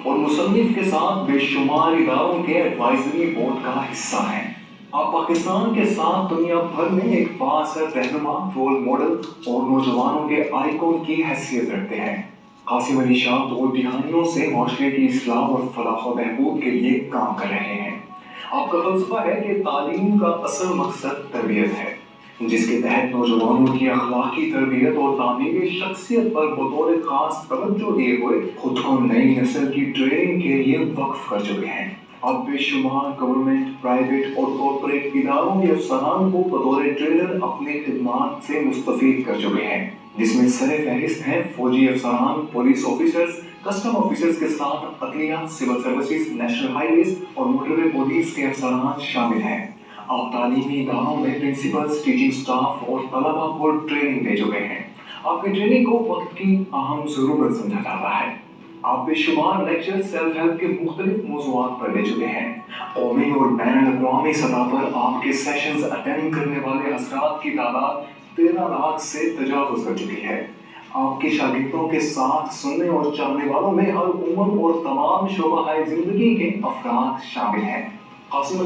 और मुसन्निफ के साथ बेशुमार इदारों के एडवाइजरी बोर्ड का हिस्सा हैं। आप पाकिस्तान के साथ दुनिया भर में एक बाअसर रहनुमा, रोल मॉडल और नौजवानों के आइकॉन की हैसियत रखते हैं। कासिम अली शाह 2 दिहाइयों से माशरे की इस्लाह और फलाह व बहबूद के लिए काम कर रहे हैं। आपका फलसफा है कि तालीम का असल मकसद तरबियत है, जिसके तहत नौजवानों की अखलाकी तरबियत और तामीर शख्सियत पर बतौर खास तवज्जो दिए हुए खुद को नई नस्ल की ट्रेनिंग के लिए वक्फ कर चुके हैं। आप बेशुमार गवर्नमेंट, प्राइवेट और कॉर्पोरेट इदारों के अफसरान को बतौर ट्रेनर अपने खिदमात से मुस्तफीद कर चुके हैं, जिसमें सरे फहरिस्त हैं फौजी अफसरान, पुलिस ऑफिसर्स, कस्टम ऑफिसर्स के साथ अदलिया, सिविल सर्विसेज, नेशनल हाईवेज और मोटरवे पुलिस के अफसरान शामिल हैं। आप तालीमी इदारों में प्रिंसिपल्स, टीचिंग स्टाफ और तलबा को ट्रेनिंग दे चुके हैं। आपकी ट्रेनिंग को वक्त की अहम जरूरत समझा जाता है। आप बेशुमार लेक्चर सेल्फ हेल्प के मुख्तलिफ मौज़ूआत पर दे चुके हैं। कौमी और बैनुल-अक़वामी सतह पर आपके सेशंस अटेंड करने वाले हज़रात की तादाद 13 लाख से तजावुज़ कर चुकी है। आपके शागिर्दों के साथ सुनने और चाहने वालों में हर उम्र और तमाम शोबा-ए ज़िंदगी के अफराद शामिल हैं।